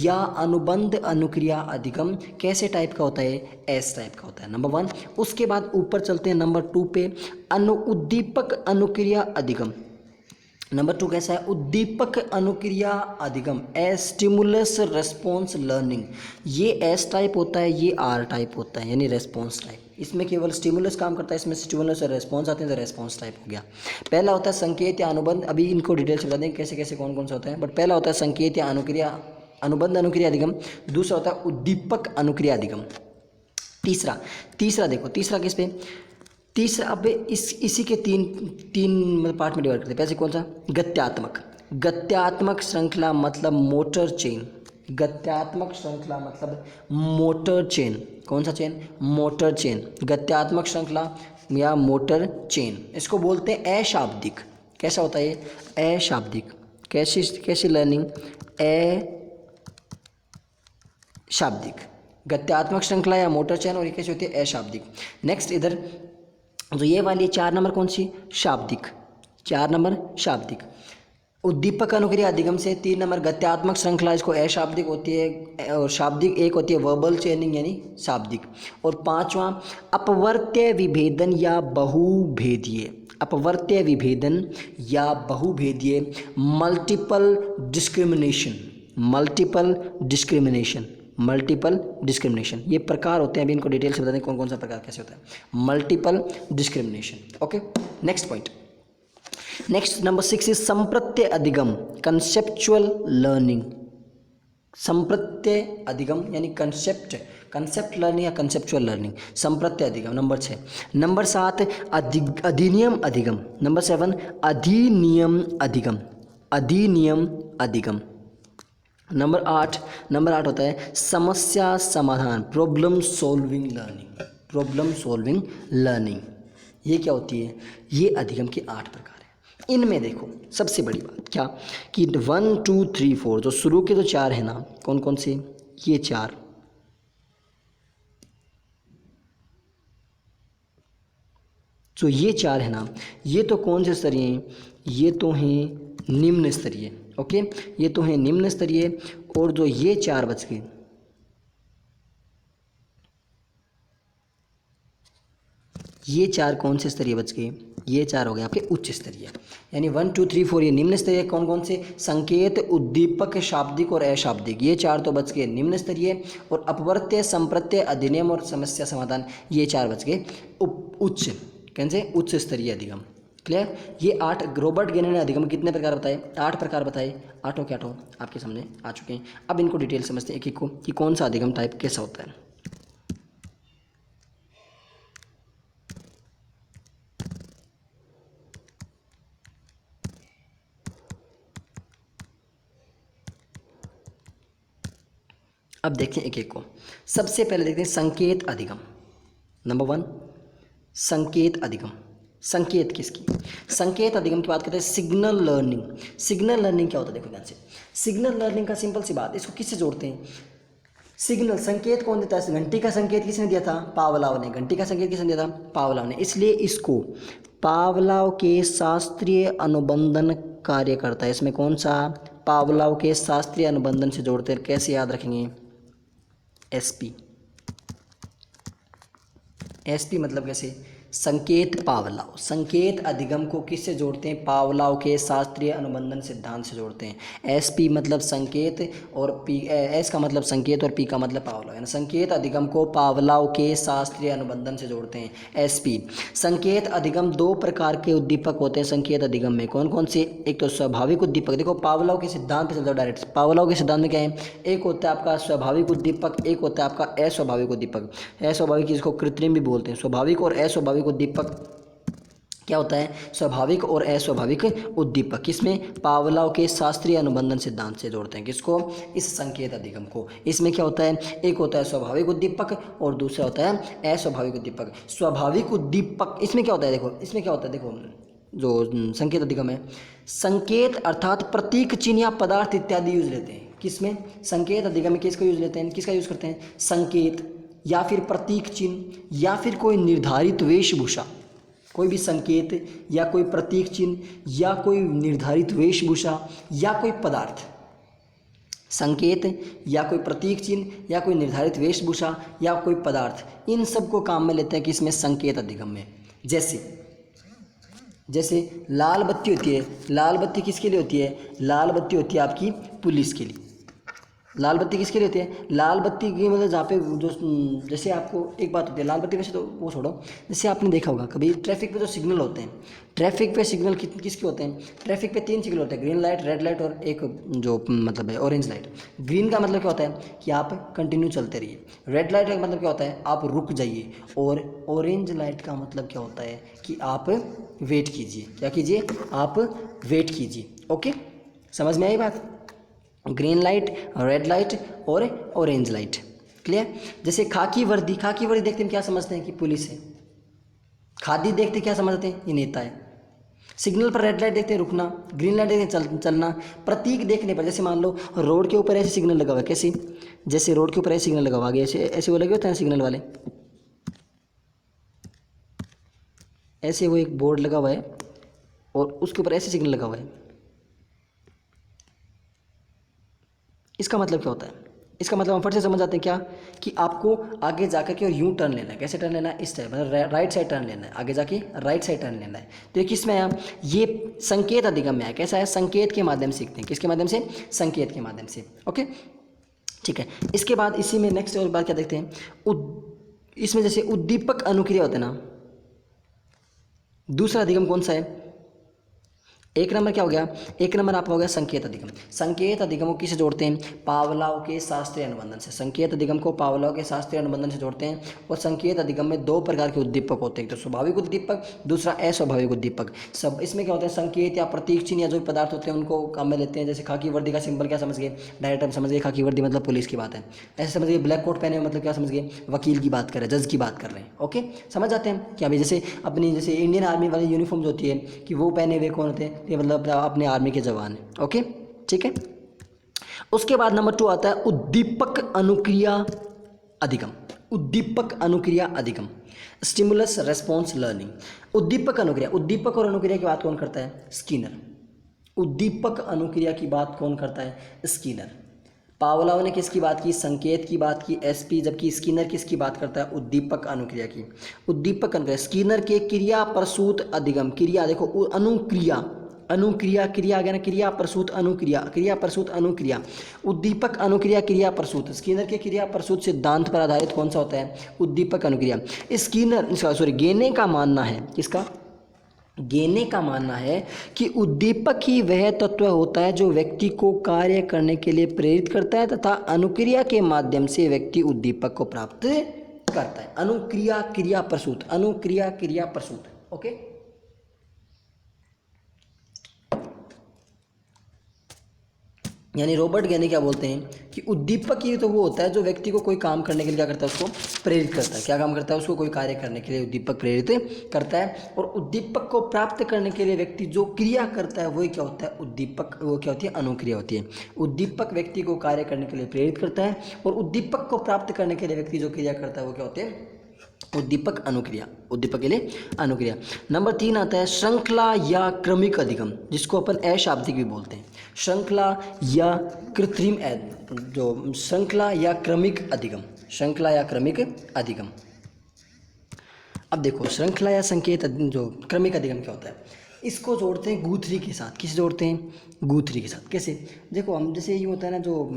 या अनुबंध अनुक्रिया अधिगम कैसे टाइप का होता है? एस टाइप का होता है, नंबर 1। उसके बाद ऊपर चलते हैं नंबर 2 पे, उद्दीपक अनुक्रिया अधिगम। नंबर 2 कैसा है? उद्दीपक अनुक्रिया अधिगम, स्टिमुलस रेस्पॉन्स लर्निंग। ये एस टाइप होता है, ये आर टाइप होता है, यानी रेस्पॉन्स टाइप। इसमें केवल स्टिमुलस काम करता है, इसमें स्टिमुलस और रेस्पॉन्स आते हैं, तो रेस्पॉन्स टाइप हो गया। पहला होता है संकेत या अनुबंध। अभी इनको डिटेल से बता देंगे कैसे कैसे कौन कौन सा होता है, बट पहला होता है संकेत या अनुक्रिया, अनुबंध अनुक्रिया अधिगम। दूसरा होता है उद्दीपक अनुक्रिया अधिगम। तीसरा देखो, तीसरा किस पे? तीसरा अब इसी के तीन पार्ट में डिवाइड करते हैं। पहले कौन सा? गत्यात्मक। गत्यात्मक श्रृंखला मतलब मोटर चेन। गत्यात्मक श्रृंखला मतलब मोटर चेन। कौन सा चेन? Motor chain. गत्यात्मक श्रृंखला या मोटर चेन, इसको बोलते हैं अशाब्दिक। कैसा होता है ये? अशाब्दिक। कैसी लर्निंग? अशाब्दिक। गत्यात्मक श्रृंखला या मोटर चेन, और ये कैसी होती है? अशाब्दिक। नेक्स्ट इधर तो ये वाली 4 नंबर कौन सी? शाब्दिक। 4 नंबर शाब्दिक। उद्दीपक अनुक्रिया अधिगम से 3 नंबर गत्यात्मक श्रृंखला, इसको अशाब्दिक होती है, और शाब्दिक एक होती है वर्बल चेनिंग यानी शाब्दिक। और 5वां अपवर्त्य विभेदन या बहुभेदीय। अपवर्त्य विभेदन या बहुभेदीय, multiple discrimination. Multiple discrimination, multiple discrimination, ये प्रकार होते हैं। अभी इनको डिटेल से बता दें कौन कौन सा प्रकार कैसे होता है। Multiple discrimination. Okay, next point. Next number 6 is संप्रत्य अधिगम, कंसेप्चुअल लर्निंग। संप्रत्य अधिगम यानी कंसेप्ट लर्निंग या कंसेप्चुअल लर्निंग, संप्रत्य अधिगम, नंबर 6। नंबर 7 अधिनियम अधिगम। नंबर 7 अधिनियम अधिगम, अधिनियम अधिगम। नंबर 8 होता है समस्या समाधान, problem solving learning. Problem solving learning ये क्या होती है? ये अधिगम के 8 प्रकार हैं। इनमें देखो सबसे बड़ी बात क्या कि 1 2 3 4 जो शुरू के जो 4 है ना, कौन कौन से? ये चार, तो ये चार है ना, ये तो कौन से स्तरीय हैं, ये तो हैं निम्न स्तरीय। ओके, ये तो हैं निम्न स्तरीय। और जो ये चार बच गए, ये चार कौन से स्तरीय बच गए, ये चार हो गए आपके उच्च स्तरीय। यानी 1 2 3 4 ये निम्न स्तरीय कौन कौन से, संकेत, उद्दीपक, शाब्दिक और अशाब्दिक, ये चार तो बच गए निम्न स्तरीय। और अपवर्त्य, संप्रत्यय, अधिनियम और समस्या समाधान, ये चार बच गए उच्च, कैसे उच्च स्तरीय अधिगम। क्लियर। ये 8 रॉबर्ट गेने ने अधिगम कितने प्रकार बताए, 8 प्रकार बताए, आठों के आठों आपके सामने आ चुके हैं। अब इनको डिटेल समझते हैं एक एक को कि कौन सा अधिगम टाइप कैसा होता है। अब देखते हैं एक एक को। सबसे पहले देखते हैं संकेत अधिगम। नंबर 1 संकेत अधिगम। संकेत किसकी, संकेत अधिगम की बात करते हैं सिग्नल लर्निंग। सिग्नल लर्निंग क्या होता है, देखो ध्यान से। सिग्नल लर्निंग का सिंपल सी बात, इसको किससे जोड़ते हैं, सिग्नल संकेत कौन देता है, घंटी का संकेत किसने दिया था, पावलाव ने। घंटी का संकेत किसने दिया था, पावलाव ने। इसलिए इसको पावलाव के शास्त्रीय अनुबंधन कार्य करता है। इसमें कौन सा, पावलाव के शास्त्रीय अनुबंधन से जोड़ते हैं। कैसे याद रखेंगे, एसपी। एसपी मतलब कैसे, संकेत पावलाव। संकेत अधिगम को किससे जोड़ते हैं, पावलाव के शास्त्रीय अनुबंधन सिद्धांत से जोड़ते हैं। एसपी मतलब संकेत और पी, एस का मतलब संकेत और पी का मतलब पावलाव, यानी संकेत अधिगम को पावलाव के शास्त्रीय अनुबंधन से जोड़ते हैं, एसपी। संकेत अधिगम 2 प्रकार के उद्दीपक होते हैं संकेत अधिगम में। कौन कौन से, एक तो स्वाभाविक उद्दीपक, देखो पावलाव के सिद्धांत पे चल जाओ डायरेक्ट। पावलाव के सिद्धांत में क्या है, एक होता है आपका स्वाभाविक उद्दीपक, एक होता है आपका अस्वाभाविक उद्दीपक। अस्वाभाविक जिसको कृत्रिम भी बोलते हैं। स्वाभाविक और अस्वाभाविक उद्दीपक क्या होता है, स्वाभाविक और अस्वाभाविक उद्दीपक किसमें, पावलाव के शास्त्रीय अनुबंधन सिद्धांत से जोड़ते हैं। किसको, इस संकेत अधिगम को। इसमें क्या होता है, एक होता है स्वाभाविक उद्दीपक और दूसरा होता है अस्वाभाविक उद्दीपक। स्वाभाविक उद्दीपक इसमें क्या होता है, देखो इसमें क्या होता है, देखो जो संकेत अधिगम है, संकेत अर्थात प्रतीक, चिन्ह या पदार्थ इत्यादि यूज लेते हैं। किसमें, संकेत अधिगम में किसका यूज लेते हैं, किसका यूज करते हैं, संकेत या फिर प्रतीक चिन्ह या फिर कोई निर्धारित वेशभूषा। कोई भी संकेत या कोई प्रतीक चिन्ह या कोई निर्धारित वेशभूषा या कोई पदार्थ, संकेत या कोई प्रतीक चिन्ह या कोई निर्धारित वेशभूषा या कोई पदार्थ, इन सब को काम में लेते हैं कि इसमें संकेत अधिगम में। जैसे लाल बत्ती होती है, लाल बत्ती किसके लिए होती है, लाल बत्ती होती है आपकी पुलिस के लिए। लाल बत्ती किसके लिए होती है, लाल बत्ती की मतलब जहाँ पे जो, जैसे आपको एक बात होती है, लाल बत्ती वैसे तो वो छोड़ो, जैसे आपने देखा होगा कभी ट्रैफिक पे जो सिग्नल होते हैं, ट्रैफिक पे सिग्नल किसके होते हैं, ट्रैफिक पे 3 सिग्नल होते हैं, ग्रीन लाइट, रेड लाइट और एक जो मतलब है ऑरेंज लाइट। ग्रीन का मतलब क्या होता है कि आप कंटिन्यू चलते रहिए, रेड लाइट का मतलब क्या होता है आप रुक जाइए, और ऑरेंज लाइट का मतलब क्या होता है कि आप वेट कीजिए। क्या कीजिए, आप वेट कीजिए। ओके, समझ में आई बात, ग्रीन लाइट, रेड लाइट और ऑरेंज लाइट। क्लियर। जैसे खाकी वर्दी, खाकी वर्दी देखते हैं क्या समझते हैं कि पुलिस है। खादी देखते क्या समझते हैं, ये नेता है। सिग्नल पर रेड लाइट देखते हैं रुकना, ग्रीन लाइट देखते हैं चलना। प्रतीक देखने पर, जैसे मान लो रोड के ऊपर ऐसे सिग्नल लगा हुआ है, कैसे, जैसे रोड के ऊपर ऐसे सिग्नल लगा हुआ है, ऐसे ऐसे वो लगे होते हैं सिग्नल वाले, ऐसे वो एक बोर्ड लगा हुआ है और उसके ऊपर ऐसे सिग्नल लगा हुआ है। इसका मतलब क्या होता है, इसका मतलब हम फट से समझ आते हैं क्या, कि आपको आगे जाकर के और यूँ टर्न लेना है। कैसे टर्न लेना है, इस टाइप, मतलब राइट साइड टर्न लेना है, आगे जाके राइट साइड टर्न लेना है। तो ये किस में आया, ये संकेत अधिगम में आया। कैसा है, संकेत के माध्यम से सीखते हैं। किसके माध्यम से, संकेत के माध्यम से। ओके, ठीक है। इसके बाद इसी में नेक्स्ट और बात क्या देखते हैं, इसमें जैसे उद्दीपक अनुक्रिया होते हैं ना, दूसरा अधिगम कौन सा है, एक नंबर क्या हो गया, एक नंबर आपका हो गया संकेत अधिगम। संकेत अधिगम को किसे जोड़ते हैं, पावलाव के शास्त्रीय अनुबंधन से। संकेत अधिगम को पावलाव के शास्त्रीय अनुबंधन से जोड़ते हैं। और संकेत अधिगम में 2 प्रकार के उद्दीपक होते हैं, तो स्वाभाविक उद्दीपक, दूसरा अस्वाभाविक उद्दीपक। सब इसमें क्या होता है, संकेत या प्रतीक चिन्ह या जो पदार्थ होते हैं उनको काम में लेते हैं। जैसे खाकी वर्दी का सिंबल क्या समझ गए, डायरेक्ट हम समझ गए खाकी वर्दी मतलब पुलिस की बात है। ऐसे समझ गए ब्लैक कोट पहने मतलब क्या समझ गए, वकील की बात कर रहे हैं, जज की बात कर रहे हैं। ओके, समझ जाते हैं क्या भाई। जैसे अपनी जैसे इंडियन आर्मी वाली यूनिफॉर्म जो होती है कि वो पहने हुए कौन होते हैं, ये मतलब अपने आर्मी के जवान हैं। ओके, ठीक है। उसके बाद नंबर 2 आता है उद्दीपक अनुक्रिया अधिगम। उद्दीपक अनुक्रिया अधिगम, स्टिमुलस रेस्पॉन्स लर्निंग। उद्दीपक अनुक्रिया, उद्दीपक और अनुक्रिया की बात कौन करता है? स्किनर। उद्दीपक अनुक्रिया की बात कौन करता है? स्किनर। पावलोव ने किसकी बात की? संकेत की बात की, एसपी, जबकि स्किनर किसकी बात करता है? उद्दीपक अनुक्रिया की। उद्दीपक अनुक्रिया, स्किनर के क्रिया प्रसूत अधिगम। क्रिया देखो, अनुक्रिया, अनुक्रिया, क्रिया आ गया ना, क्रिया प्रसूत अनुक्रिया, क्रिया प्रसूत अनुक्रिया। उद्दीपक अनुक्रिया, क्रिया प्रसूत। स्किनर के क्रिया प्रसूत सिद्धांत पर आधारित कौन सा होता है? उद्दीपक अनुक्रिया। स्किनर सॉरी गेने का मानना है, किसका? गेने का मानना है कि उद्दीपक ही वह तत्व होता है जो व्यक्ति को कार्य करने के लिए प्रेरित करता है तथा अनुक्रिया के माध्यम से व्यक्ति उद्दीपक को प्राप्त करता है। अनुक्रिया क्रिया प्रसूत, अनुक्रिया क्रिया प्रसूत। ओके, यानी रॉबर्ट गेने क्या बोलते हैं कि उद्दीपक ही तो वो होता है जो व्यक्ति को कोई काम करने के लिए क्या करता है? उसको प्रेरित करता है। क्या काम करता है? उसको कोई कार्य करने के लिए उद्दीपक प्रेरित करता है। और उद्दीपक को प्राप्त करने के लिए व्यक्ति जो क्रिया करता है वही क्या होता है? उद्दीपक। वो क्या होती है? अनुक्रिया होती है। उद्दीपक व्यक्ति को कार्य करने के लिए प्रेरित करता है और उद्दीपक को प्राप्त करने के लिए व्यक्ति जो क्रिया करता है वो क्या होते हैं? उद्दीपक अनुक्रिया। उद्दीपक के लिए अनुक्रिया। नंबर 3 आता है श्रृंखला या क्रमिक अधिगम, जिसको अपन अशाब्दिक भी बोलते हैं। श्रृंखला या कृत्रिम जो श्रृंखला या क्रमिक अधिगम, श्रृंखला या क्रमिक अधिगम। अब देखो, श्रृंखला या संकेत जो क्रमिक अधिगम क्या होता है? इसको जोड़ते हैं गुथरी के साथ। किसे जोड़ते हैं? गुथरी के साथ। कैसे? देखो, हम जैसे ये होता है ना, जो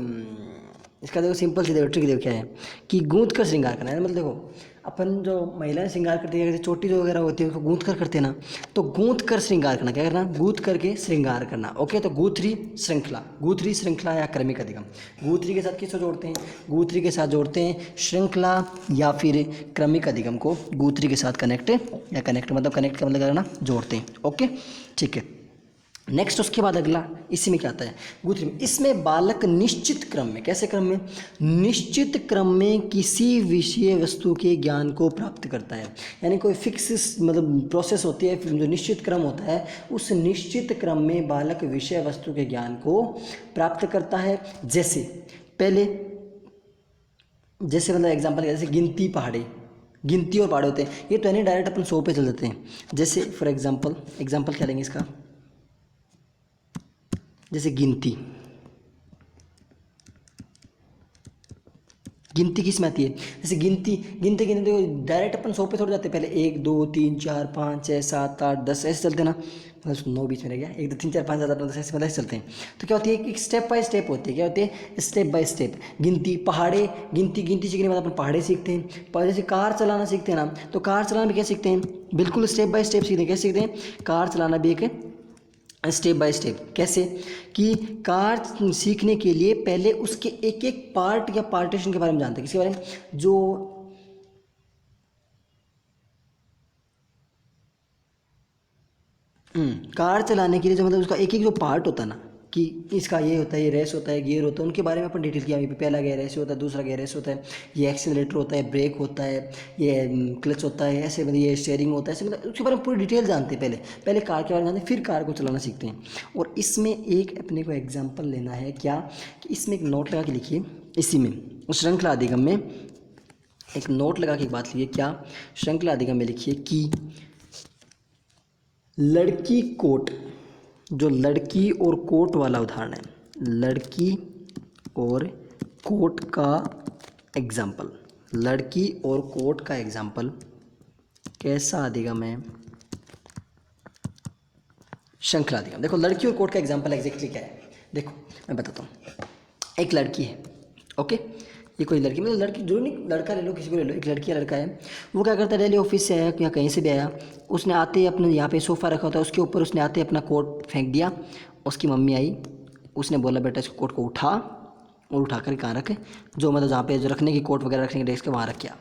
इसका देखो सिंपल सी ट्रिक देखो क्या है कि गूंथ कर श्रृंगार करना है। मतलब देखो, अपन जो महिलाएं श्रृंगार करती है, जैसे चोटी जो वगैरह होती है उसको गूंथ कर करते हैं ना, तो गूंथ कर श्रृंगार करना। क्या करना? गूंथ करके श्रृंगार करना। ओके, तो गुथरी श्रृंखला, गुथरी श्रृंखला या क्रमिक अधिगम। गुथरी के साथ किसको जोड़ते हैं? गुथरी के साथ जोड़ते हैं श्रृंखला या फिर क्रमिक अधिगम को गुथरी के साथ कनेक्ट मतलब कनेक्ट का मतलब करना, जोड़ते हैं। ओके, ठीक है। नेक्स्ट उसके बाद अगला इसी में क्या आता है? गुथरी में। इसमें बालक निश्चित क्रम में, कैसे क्रम में? निश्चित क्रम में किसी विषय वस्तु के ज्ञान को प्राप्त करता है। यानी कोई फिक्स मतलब प्रोसेस होती है, जो निश्चित क्रम होता है, उस निश्चित क्रम में बालक विषय वस्तु के ज्ञान को प्राप्त करता है। जैसे पहले, जैसे मतलब एग्जाम्पल, जैसे गिनती पहाड़ी, गिनती और पहाड़े होते हैं, ये तो नहीं डायरेक्ट अपन 100 पे चल जाते हैं। जैसे फॉर एग्जाम्पल क्या लेंगे इसका? जैसे गिनती, गिनती किस में आती है? जैसे गिनती डायरेक्ट अपन 100 पे थोड़ी जाते हैं। पहले 1 2 3 4 5 6 7 8 10 ऐसे चलते हैं ना, मतलब 9 बीच में रह गया, 1 2 3 4 5 7 8 9 10 ऐसे मतलब चलते हैं। तो क्या होती है? एक स्टेप बाय स्टेप होती है। क्या होती है? Step by step. गिनती पहाड़े, गिनती सीखने के बाद अपन पहाड़े सीखते हैं। पर जैसे कार चलाना सीखते हैं ना, तो कार चलाना भी क्या सीखते हैं? बिल्कुल स्टेप बाय स्टेप सीखते हैं। कैसे सीखते हैं? कार चलाना भी एक स्टेप बाय स्टेप। कैसे? कि कार सीखने के लिए पहले उसके एक एक पार्ट या पार्टीशन के बारे में जानते हैं। किसके बारे में? जो कार चलाने के लिए जो मतलब उसका एक एक जो पार्ट होता है ना, कि इसका ये होता है, ये रेस होता है, गियर होता है, उनके बारे में अपन डिटेल किया। पहला गियर रेस होता है, दूसरा गियर रेस होता है, ये एक्सीलरेटर होता है, ब्रेक होता है, ये क्लच होता है, ऐसे मतलब ये स्टीयरिंग होता है, ऐसे मतलब उसके बारे में पूरी डिटेल जानते हैं। पहले कार के बारे में जानते हैं, फिर कार को चलाना सीखते हैं। और इसमें एक अपने को एग्जाम्पल लेना है, क्या कि इसमें एक नोट लगा के लिखिए। इसी में श्रृंखला अधिगम में एक नोट लगा के एक बात लिखिए। क्या? श्रृंखला अधिगम में लिखिए कि लड़की कोट, जो लड़की और कोट वाला उदाहरण है, लड़की और कोट का एग्जाम्पल, लड़की और कोट का एग्जाम्पल कैसा अधिगम है? श्रृंखला अधिगम। देखो, लड़की और कोट का एग्जाम्पल एग्जैक्टली क्या है? देखो मैं बताता हूँ। एक लड़की है, ओके, ये कोई लड़की, मतलब लड़की जो नहीं, लड़का ले लो, किसी को ले लो, एक लड़की या लड़का है। वो क्या करता है? डेली ऑफिस से आया या कहीं से भी आया, उसने आते ही अपने यहाँ पे सोफ़ा रखा होता है, उसके ऊपर उसने आते ही अपना कोट फेंक दिया। उसकी मम्मी आई, उसने बोला बेटा इसको कोट को उठा, और उठा कर कहाँ रखे? जो मतलब जहाँ पे जो रखने की कोट वगैरह रखने के डेस्क के वहाँ रख किया।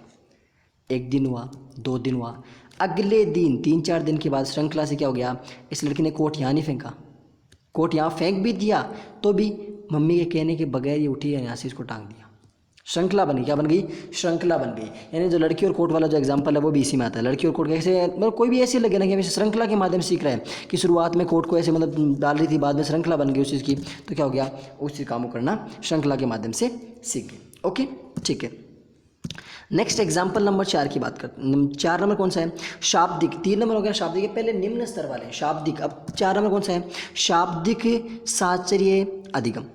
1 दिन हुआ, 2 दिन हुआ, अगले दिन 3-4 दिन के बाद श्रृंखला से क्या हो गया? इस लड़की ने कोट यहाँ नहीं फेंका, कोट यहाँ फेंक भी दिया, तो भी मम्मी के कहने के बगैर ये उठी है, यहाँ से इसको टांग दिया। श्रृंखला बन गई, क्या बन गई? श्रृंखला बन गई। यानी जो लड़की और कोट वाला जो एग्जांपल है वो भी इसी में आता है। लड़की और कोट कैसे, मतलब कोई भी ऐसे लगे ना कि हमें श्रृंखला के माध्यम से सीख रहा है कि शुरुआत में कोट को ऐसे मतलब डाल रही थी, बाद में श्रृंखला बन गई उस चीज़ की, तो क्या हो गया? उस चीज़ काम को करना श्रृंखला के माध्यम से सीख गए। ओके, ठीक है। नेक्स्ट एग्जाम्पल नंबर 4 की बात करते हैं। 4 नंबर कौन सा है? शाब्दिक। 3 नंबर हो गया शाब्दिक, पहले निम्न स्तर वाले हैं शाब्दिक। अब 4 नंबर कौन सा है? शाब्दिक साचर्य अधिगम।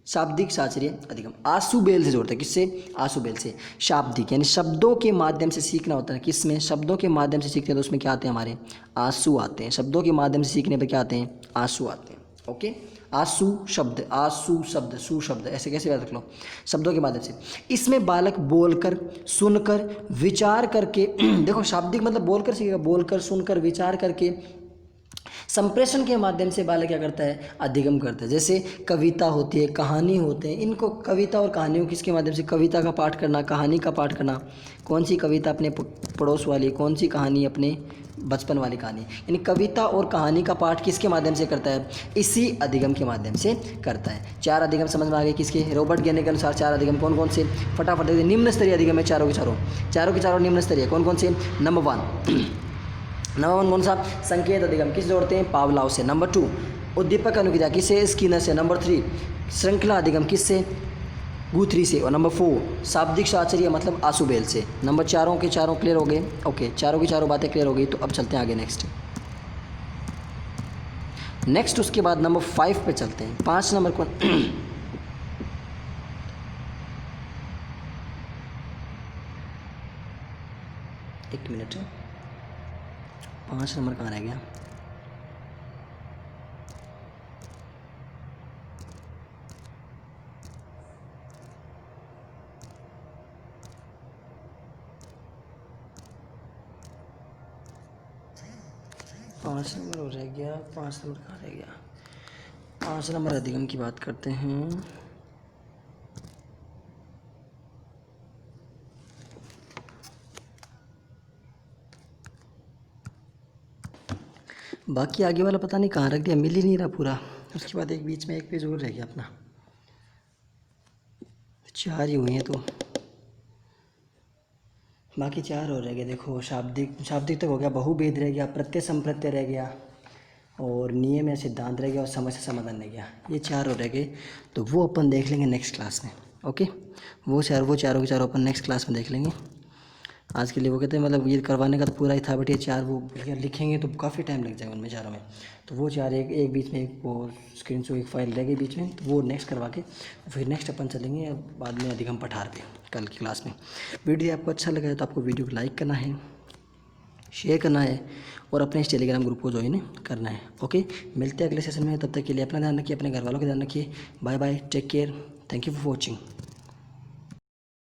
शाब्दिक साचर्य अधिगम आंसू बेल से जोड़ते हैं। किससे? आंसू बेल से। शाब्दिक यानी शब्दों के माध्यम से सीखना होता है। किसमें? शब्दों के माध्यम से सीखते हैं तो उसमें क्या आते हैं? हमारे आंसू आते हैं। शब्दों के माध्यम से सीखने पर क्या आते हैं? आंसू आते हैं। ओके, आंसू शब्द, आंसू शब्द, सु शब्द, ऐसे कैसे याद रख लो? शब्दों के माध्यम से। इसमें बालक बोलकर, सुनकर, विचार करके देखो शाब्दिक मतलब बोलकर सीखेगा, बोलकर, सुनकर, विचार करके, संप्रेषण के माध्यम से बालक क्या करता है? अधिगम करता है। जैसे कविता होती है, कहानी होते हैं, इनको कविता और कहानियों किसके माध्यम से? कविता का पाठ करना, कहानी का पाठ करना। कौन सी कविता? अपने पड़ोस वाली। कौन सी कहानी? अपने बचपन वाली कहानी। यानी कविता और कहानी का पाठ किसके माध्यम से करता है? इसी अधिगम के माध्यम से करता है। 4 अधिगम समझ में आ गए किसके? रॉबर्ट गेने के अनुसार 4 अधिगम कौन कौन से? फटाफट देखते हैं। निम्न स्तरीय अधिगम है चारों के चारों, चारों के चारों निम्न स्तरीय। कौन कौन से? नंबर 1 कौन सा? संकेत अधिगम। किस जोड़ते हैं? पावलाव से। नंबर 2 उद्दीपक अनुक्रिया किससे? स्किनर से। नंबर 3 श्रृंखला अधिगम किससे? गुथरी से। और नंबर 4 शाब्दिक साचर्य मतलब आंसू बेल से। नंबर चारों के चारों क्लियर हो गए। ओके, चारों की चारों बातें क्लियर हो गई, तो अब चलते हैं आगे नेक्स्ट उसके बाद नंबर 5 पे चलते हैं। 5 नंबर कौन? एक मिनट, 5 नंबर कहाँ रह गया? पाँच नंबर हो रह गया। 5 नंबर कहाँ रह गया? 5 नंबर अधिगम की बात करते हैं। बाकी आगे वाला पता नहीं कहाँ रख दिया, मिल ही नहीं रहा पूरा। उसके बाद एक बीच में एक पेज और रह गया अपना। 4 ही हुए हैं, तो बाकी 4 और रह गए। देखो शाब्दिक, शाब्दिक तक हो गया, बहुभेद रह गया, प्रत्यय संप्रत्यय रह गया, और नियम या सिद्धांत रह गया, और समस्या समाधान रह गया। ये 4 और रह गए, तो वो अपन देख लेंगे नेक्स्ट क्लास में। ओके, वो चारों के चारों अपन नेक्स्ट क्लास में देख लेंगे। आज के लिए वो कहते हैं मतलब ये करवाने का तो पूरा ही था, बट ये 4 वो लिखेंगे तो काफ़ी टाइम लग जाएगा उनमें चारों में। तो वो 4 एक बीच में एक वो स्क्रीन शॉट एक फाइल रह गई बीच में, तो वो नेक्स्ट करवा के फिर नेक्स्ट अपन चलेंगे बाद में अधिगम पठार पे कल की क्लास में। वीडियो आपको अच्छा लगा है तो आपको वीडियो को लाइक करना है, शेयर करना है, और अपने इस टेलीग्राम ग्रुप को ज्वाइन करना है। ओके, मिलते हैं अगले सेशन में। तब तक के लिए अपना ध्यान रखिए, अपने घर वालों का ध्यान रखिए। Bye bye, take care, thank you for watching.